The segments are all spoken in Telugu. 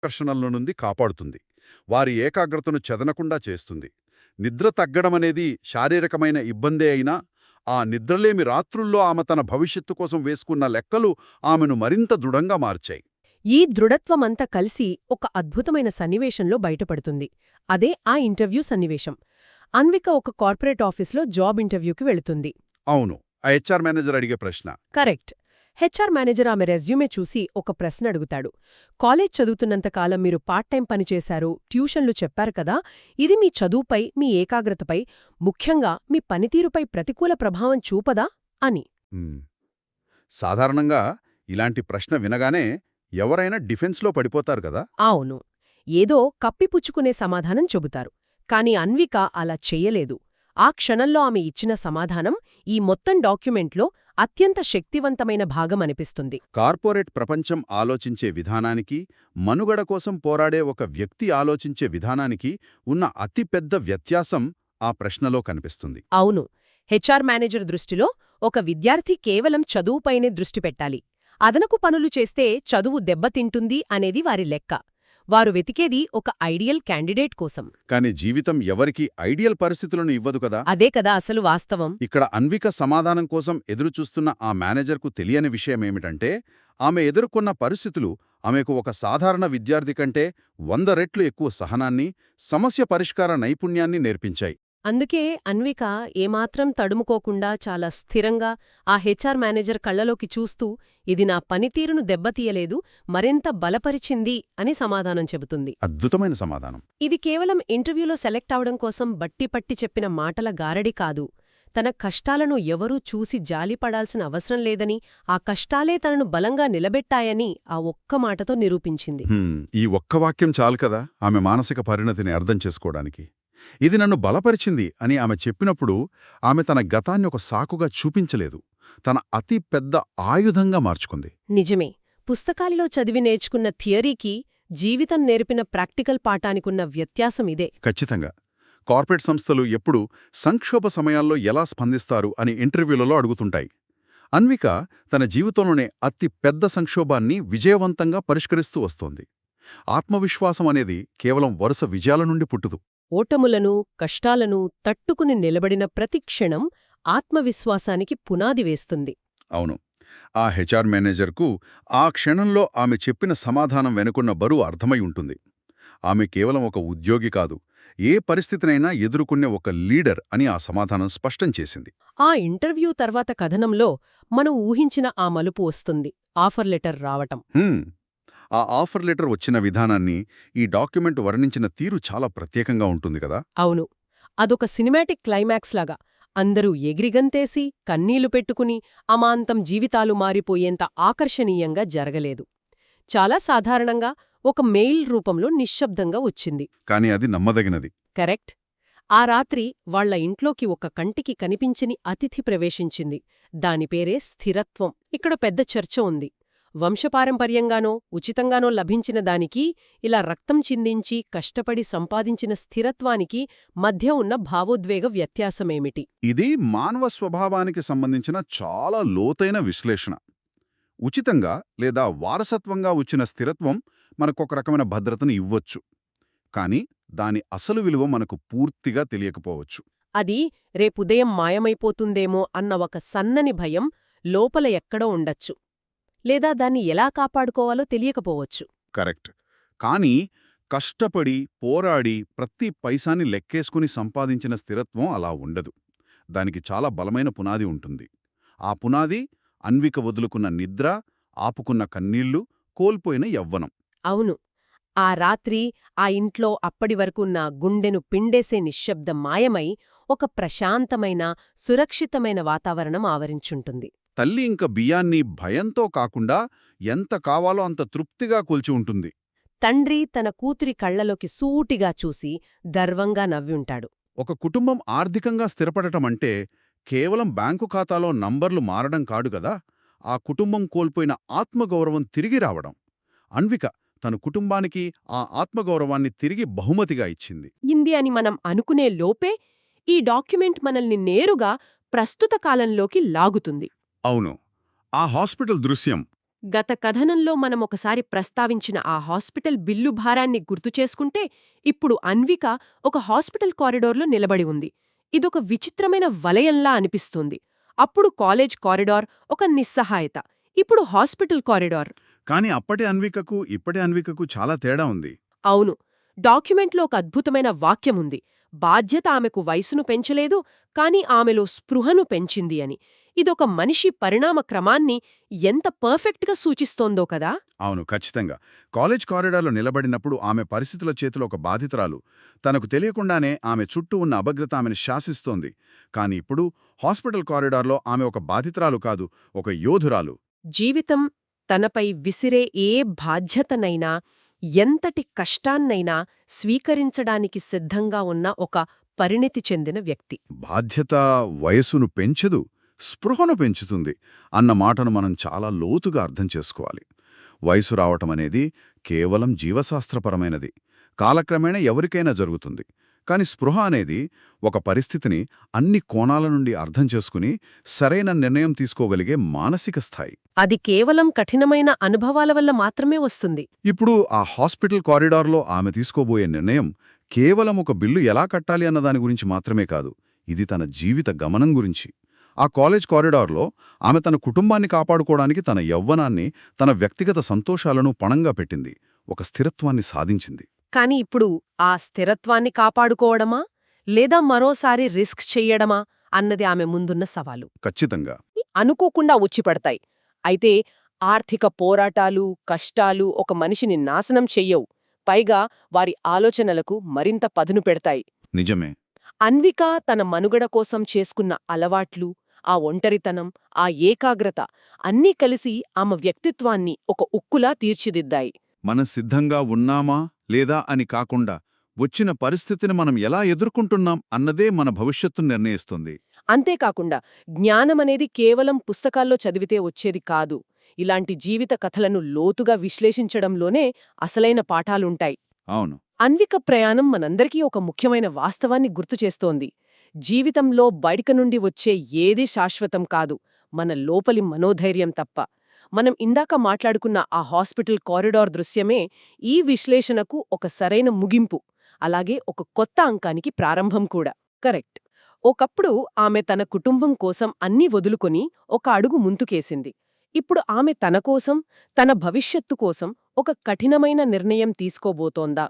ఆకర్షణల నుండి కాపాడుతుంది. వారి ఏకాగ్రతను చెదనకుండా చేస్తుంది. నిద్ర తగ్గడమనేది శారీరకమైన ఇబ్బందే అయినా, ఆ నిద్రలేమి రాత్రుల్లో ఆమె తన భవిష్యత్తు కోసం వేసుకున్న లెక్కలు ఆమెను మరింత దృఢంగా మార్చాయి. ఈ దృఢత్వమంతా కలిసి ఒక అద్భుతమైన సన్నివేశంలో బయటపడుతుంది. అదే ఆ ఇంటర్వ్యూ సన్నివేశం. అన్విక ఒక కార్పొరేట్ ఆఫీస్లో జాబ్ ఇంటర్వ్యూకి వెళుతుంది. అవును, ఆ హెచ్ఆర్ మేనేజర్ అడిగే ప్రశ్న. కరెక్ట్. హెచ్ఆర్ మేనేజర్ ఆమె రెజ్యూమే చూసి ఒక ప్రశ్న అడుగుతాడు. కాలేజ్ చదువుతున్నంతకాలం మీరు పార్ట్ టైం పనిచేశారు, ట్యూషన్లు చెప్పారు కదా, ఇది మీ చదువుపై, మీ ఏకాగ్రతపై, ముఖ్యంగా మీ పనితీరుపై ప్రతికూల ప్రభావం చూపదా అని. సాధారణంగా ఇలాంటి ప్రశ్న వినగానే ఎవరైనా డిఫెన్స్లో పడిపోతారు కదా. అవును, ఏదో కప్పిపుచ్చుకునే సమాధానం చెబుతారు. కాని అన్విక అలా చెయ్యలేదు. ఆ క్షణంలో ఆమె ఇచ్చిన సమాధానం ఈ మొత్తం డాక్యుమెంట్లో అత్యంత శక్తివంతమైన భాగమనిపిస్తుంది. కార్పొరేట్ ప్రపంచం ఆలోచించే విధానానికి, మనుగడ కోసం పోరాడే ఒక వ్యక్తి ఆలోచించే విధానానికి ఉన్న అతిపెద్ద వ్యత్యాసం ఆ ప్రశ్నలో కనిపిస్తుంది. అవును, హెచ్ఆర్ మేనేజర్ దృష్టిలో ఒక విద్యార్థి కేవలం చదువుపైనే దృష్టి పెట్టాలి. అదనపు పనులు చేస్తే చదువు దెబ్బతింటుంది అనేది వారి లెక్క. వారు వెతికేది ఒక ఐడియల్ క్యాండిడేట్ కోసం. కాని జీవితం ఎవరికీ ఐడియల్ పరిస్థితులను ఇవ్వదు కదా. అదే కదా అసలు వాస్తవం. ఇక్కడ అన్విక సమాధానం కోసం ఎదురుచూస్తున్న ఆ మేనేజర్కు తెలియని విషయమేమిటంటే, ఆమె ఎదుర్కొన్న పరిస్థితులు ఆమెకు ఒక సాధారణ విద్యార్థి కంటే 100 రెట్లు ఎక్కువ సహనాన్ని, సమస్య పరిష్కార నైపుణ్యాన్ని నేర్పించాయి. అందుకే అన్విక ఏమాత్రం తడుముకోకుండా చాలా స్థిరంగా ఆ హెచ్ఆర్ మేనేజర్ కళ్లలోకి చూస్తూ ఇది నా పనితీరును దెబ్బతీయలేదు, మరింత బలపరిచింది అని సమాధానం చెబుతుంది. అద్భుతమైన సమాధానం. ఇది కేవలం ఇంటర్వ్యూలో సెలెక్ట్ అవడం కోసం బట్టిపట్టి చెప్పిన మాటల గారడి కాదు. తన కష్టాలను ఎవరూ చూసి జాలిపడాల్సిన అవసరం లేదని, ఆ కష్టాలే తనను బలంగా నిలబెట్టాయని ఆ ఒక్క మాటతో నిరూపించింది. ఈ ఒక్క వాక్యం చాలు కదా ఆమె మానసిక పరిణతిని అర్థం చేసుకోవడానికి. ఇది నన్ను బలపరిచింది అని ఆమె చెప్పినప్పుడు ఆమె తన గతాన్ని ఒక సాకుగా చూపించలేదు, తన అతి పెద్ద ఆయుధంగా మార్చుకుంది. నిజమే. పుస్తకాలలో చదివి నేర్చుకున్న థియరీకి జీవితం నేర్పిన ప్రాక్టికల్ పాఠానికున్న వ్యత్యాసం ఇదే. ఖచ్చితంగా. కార్పొరేట్ సంస్థలు ఎప్పుడూ సంక్షోభ సమయాల్లో ఎలా స్పందిస్తారు అని ఇంటర్వ్యూలలో అడుగుతుంటాయి. అన్విక తన జీవితంలోనే అతి పెద్ద సంక్షోభాన్ని విజయవంతంగా పరిష్కరిస్తూ వస్తోంది. ఆత్మవిశ్వాసం అనేది కేవలం వరుస విజయాల నుండి పుట్టుదు. ఓటములను, కష్టాలను తట్టుకుని నిలబడిన ప్రతి క్షణం ఆత్మవిశ్వాసానికి పునాది వేస్తుంది. అవును, ఆ హెచ్ఆర్ మేనేజర్కు ఆ క్షణంలో ఆమె చెప్పిన సమాధానం వెనుకున్న బరువు అర్థమై ఉంటుంది. ఆమె కేవలం ఒక ఉద్యోగి కాదు, ఏ పరిస్థితినైనా ఎదుర్కొనే ఒక లీడర్ అని ఆ సమాధానం స్పష్టం చేసింది. ఆ ఇంటర్వ్యూ తర్వాత కథనంలో మనం ఊహించిన ఆ మలుపు వస్తుంది. ఆఫర్ లెటర్ రావటం. ఆ ఆఫర్ లెటర్ వచ్చిన విధానాన్ని ఈ డాక్యుమెంట్ వర్ణించిన తీరు చాలా ప్రత్యేకంగా ఉంటుంది కదా. అవును, అదొక సినిమాటిక్ క్లైమాక్స్ లాగా. అందరూ ఎగిరిగంతేసి, కన్నీళ్లు పెట్టుకుని, అమాంతం జీవితాలు మారిపోయేంత ఆకర్షణీయంగా జరగలేదు. చాలా సాధారణంగా ఒక మెయిల్ రూపంలో నిశ్శబ్దంగా వచ్చింది. కాని అది నమ్మదగినది. కరెక్ట్. ఆ రాత్రి వాళ్ల ఇంట్లోకి ఒక కంటికి కనిపించని అతిథి ప్రవేశించింది. దాని పేరే స్థిరత్వం. ఇక్కడ పెద్ద చర్చ ఉంది. వంశపారంపర్యంగానో ఉచితంగానో లభించిన దానికి, ఇలా రక్తం చిందించి కష్టపడి సంపాదించిన స్థిరత్వానికి మధ్య ఉన్న భావోద్వేగ వ్యత్యాసమేమిటి? ఇది మానవ స్వభావానికి సంబంధించిన చాలా లోతైన విశ్లేషణ. ఉచితంగా లేదా వారసత్వంగా వచ్చిన స్థిరత్వం మనకొక రకమైన భద్రతను ఇవ్వొచ్చు, కాని దాని అసలు విలువ మనకు పూర్తిగా తెలియకపోవచ్చు. అది రేపుదయం మాయమైపోతుందేమో అన్న ఒక సన్నని భయం లోపల ఎక్కడో ఉండొచ్చు. లేదా దాన్ని ఎలా కాపాడుకోవాలో తెలియకపోవచ్చు. కరెక్ట్. కానీ కష్టపడి, పోరాడి, ప్రతి పైసాని లెక్కేసుకుని సంపాదించిన స్థిరత్వం అలా ఉండదు. దానికి చాలా బలమైన పునాది ఉంటుంది. ఆ పునాది అన్విక వదులుకున్న నిద్ర, ఆపుకున్న కన్నీళ్లు, కోల్పోయిన యవ్వనం. అవును, ఆ రాత్రి ఆ ఇంట్లో అప్పటివరకున్న గుండెను పిండేసే నిశ్శబ్దం మాయమై ఒక ప్రశాంతమైన, సురక్షితమైన వాతావరణం ఆవరించుంటుంది. తల్లి ఇంక బియ్యాన్ని భయంతో కాకుండా ఎంత కావాలో అంత తృప్తిగా కూల్చి ఉంటుంది. తండ్రి తన కూతురి కళ్లలోకి సూటిగా చూసి గర్వంగా నవ్వుంటాడు. ఒక కుటుంబం ఆర్థికంగా స్థిరపడటమంటే కేవలం బ్యాంకు ఖాతాలో నంబర్లు మారడం కాడుగదా, ఆ కుటుంబం కోల్పోయిన ఆత్మగౌరవం తిరిగి రావడం. అన్విక తన కుటుంబానికి ఆ ఆత్మగౌరవాన్ని తిరిగి బహుమతిగా ఇచ్చింది. ఇంది అని మనం అనుకునే లోపే ఈ డాక్యుమెంట్ మనల్ని నేరుగా ప్రస్తుత కాలంలోకి లాగుతుంది. అవును, ఆ హాస్పిటల్ దృశ్యం గత కథనంలో మనమొకసారి ప్రస్తావించిన ఆ హాస్పిటల్ బిల్లు భారాన్ని గుర్తుచేసుకుంటే ఇప్పుడు అన్విక ఒక హాస్పిటల్ కారిడార్లో నిలబడి ఉంది. ఇదొక విచిత్రమైన వలయంలా అనిపిస్తుంది. అప్పుడు కాలేజ్ కారిడార్ ఒక నిస్సహాయత, ఇప్పుడు హాస్పిటల్ కారిడార్. కాని అప్పటి అన్వికకు ఇప్పటి అన్వికకు చాలా తేడా ఉంది. అవును, డాక్యుమెంట్లో ఒక అద్భుతమైన వాక్యముంది. బాధ్యత ఆమెకు వయసును పెంచలేదు, కాని ఆమెలో స్పృహను పెంచింది అని. ఇదొక మనిషి పరిణామ క్రమాన్ని ఎంత పర్ఫెక్ట్గా సూచిస్తోందో కదా. అవును, ఖచ్చితంగా. కాలేజ్ కారిడార్లో నిలబడినప్పుడు ఆమె పరిస్థితుల చేతిలో ఒక బాధితురాలు. తనకు తెలియకుండానే ఆమె చుట్టూ ఉన్న అభద్రత ఆమెను శాసిస్తోంది. కాని ఇప్పుడు హాస్పిటల్ కారిడార్లో ఆమె ఒక బాధితురాలు కాదు, ఒక యోధురాలు. జీవితం తనపై విసిరే ఏ బాధ్యతనైనా, ఎంతటి కష్టాన్నైనా స్వీకరించడానికి సిద్ధంగా ఉన్న ఒక పరిణితి చెందిన వ్యక్తి. బాధ్యత వయసును పెంచదు, స్పృహను పెంచుతుంది అన్న మాటను మనం చాలా లోతుగా అర్థం చేసుకోవాలి. వయసు రావటమనేది కేవలం జీవశాస్త్రపరమైనది. కాలక్రమేణా ఎవరికైనా జరుగుతుంది. కాని స్పృహ అనేది ఒక పరిస్థితిని అన్ని కోణాల నుండి అర్థం చేసుకుని సరైన నిర్ణయం తీసుకోగలిగే మానసిక స్థాయి. అది కేవలం కఠినమైన అనుభవాల వల్ల మాత్రమే వస్తుంది. ఇప్పుడు ఆ హాస్పిటల్ కారిడార్లో ఆమె తీసుకోబోయే నిర్ణయం కేవలం ఒక బిల్లు ఎలా కట్టాలి అన్నదాని గురించి మాత్రమే కాదు. ఇది తన జీవిత గమనం గురించి. ఆ కాలేజ్ కారిడార్లో ఆమె తన కుటుంబాన్ని కాపాడుకోవడానికి తన యవ్వనాన్ని, తన వ్యక్తిగత సంతోషాలను పణంగా పెట్టింది. ఒక స్థిరత్వాన్ని సాధించింది. కాని ఇప్పుడు ఆ స్థిరత్వాన్ని కాపాడుకోవడమా లేదా మరోసారి రిస్క్ చెయ్యడమా అన్నది ఆమె ముందున్న సవాలు. ఖచ్చితంగా. అనుకోకుండా వచ్చిపడతాయి. అయితే ఆర్థిక పోరాటాలు, కష్టాలు ఒక మనిషిని నాశనం చెయ్యవు. పైగా వారి ఆలోచనలకు మరింత పదును పెడతాయి. నిజమే. అన్విక తన మనుగడ కోసం చేసుకున్న అలవాట్లు, ఆ ఒంటరితనం, ఆ ఏకాగ్రత అన్నీ కలిసి ఆమె వ్యక్తిత్వాన్ని ఒక ఉక్కులా తీర్చిదిద్దాయి. మనం సిద్ధంగా ఉన్నామా లేదా అని కాకుండా వచ్చిన పరిస్థితిని మనం ఎలా ఎదుర్కొంటున్నాం అన్నదే మన భవిష్యత్తును నిర్ణయిస్తుంది. అంతేకాకుండా జ్ఞానమనేది కేవలం పుస్తకాల్లో చదివితే వచ్చేది కాదు. ఇలాంటి జీవిత కథలను లోతుగా విశ్లేషించడంలోనే అసలైన పాఠాలుంటాయి. అవును. అన్విక ప్రయాణం మనందరికీ ఒక ముఖ్యమైన వాస్తవాన్ని గుర్తుచేస్తోంది. జీవితంలో బయట నుండి వచ్చే ఏదీ శాశ్వతం కాదు, మన లోపలి మనోధైర్యం తప్ప. మనం ఇందాక మాట్లాడుకున్న ఆ హాస్పిటల్ కారిడార్ దృశ్యమే ఈ విశ్లేషణకు ఒక సరైన ముగింపు, అలాగే ఒక కొత్త అంకానికి ప్రారంభం కూడా. కరెక్ట్. ఒకప్పుడు ఆమె తన కుటుంబం కోసం అన్నీ వదులుకొని ఒక అడుగు ముందుకేసింది. ఇప్పుడు ఆమె తన కోసం, తన భవిష్యత్తు కోసం ఒక కఠినమైన నిర్ణయం తీసుకోబోతోందా?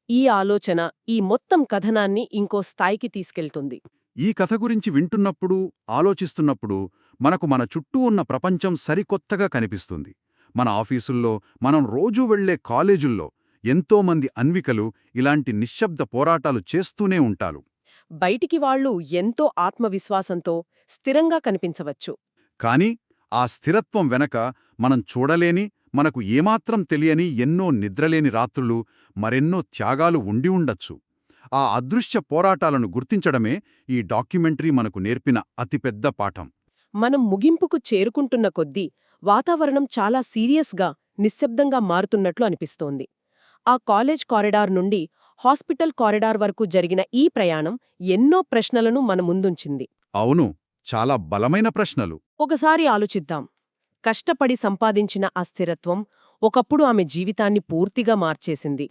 ఈ ఆలోచన ఈ మొత్తం కథనాన్ని ఇంకో స్థాయికి తీసుకెళ్తుంది. ఈ కథ గురించి వింటున్నప్పుడు, ఆలోచిస్తున్నప్పుడు మనకు మన చుట్టూ ఉన్న ప్రపంచం సరికొత్తగా కనిపిస్తుంది. మన ఆఫీసుల్లో, మనం రోజూ వెళ్లే కాలేజుల్లో ఎంతోమంది అన్వికలు ఇలాంటి నిశ్శబ్ద పోరాటాలు చేస్తూనే ఉంటారు. బయటికి వాళ్ళు ఎంతో ఆత్మవిశ్వాసంతో స్థిరంగా కనిపించవచ్చు. కాని ఆ స్థిరత్వం వెనక మనం చూడలేని, మనకు ఏమాత్రం తెలియని ఎన్నో నిద్రలేని రాత్రులు, మరెన్నో త్యాగాలు ఉండి ఉండొచ్చు. ఆ అదృశ్య పోరాటాలను గుర్తించడమే ఈ డాక్యుమెంటరీ మనకు నేర్పిన అతిపెద్ద పాఠం. మనం ముగింపుకు చేరుకుంటున్న కొద్దీ వాతావరణం చాలా సీరియస్గా, నిశ్శబ్దంగా మారుతున్నట్లు అనిపిస్తోంది. ఆ కాలేజ్ కారిడార్ నుండి హాస్పిటల్ కారిడార్ వరకు జరిగిన ఈ ప్రయాణం ఎన్నో ప్రశ్నలను మన ముందుంచింది. అవును, చాలా బలమైన ప్రశ్నలు. ఒకసారి ఆలోచిద్దాం. కష్టపడి సంపాదించిన ఆ స్థిరత్వం ఒకప్పుడు ఆమె జీవితాన్ని పూర్తిగా మార్చేసింది.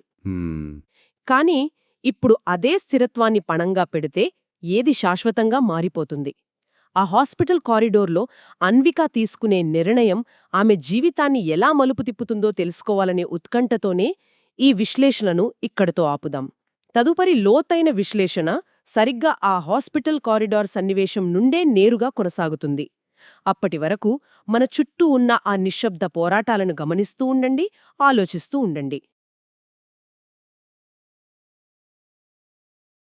కాని ఇప్పుడు అదే స్థిరత్వాన్ని పణంగా పెడితే ఏది శాశ్వతంగా మారిపోతుంది? ఆ హాస్పిటల్ కారిడోర్లో అన్విక తీసుకునే నిర్ణయం ఆమె జీవితాన్ని ఎలా మలుపు తిప్పుతుందో తెలుసుకోవాలనే ఉత్కంఠతోనే ఈ విశ్లేషణను ఇక్కడితో ఆపుదాం. తదుపరి లోతైన విశ్లేషణ సరిగ్గా ఆ హాస్పిటల్ కారిడార్ సన్నివేశం నుండే నేరుగా కొనసాగుతుంది. అప్పటి వరకు మన చుట్టూ ఉన్న ఆ నిశ్శబ్ద పోరాటాలను గమనిస్తూ ఉండండి, ఆలోచిస్తూ ఉండండి.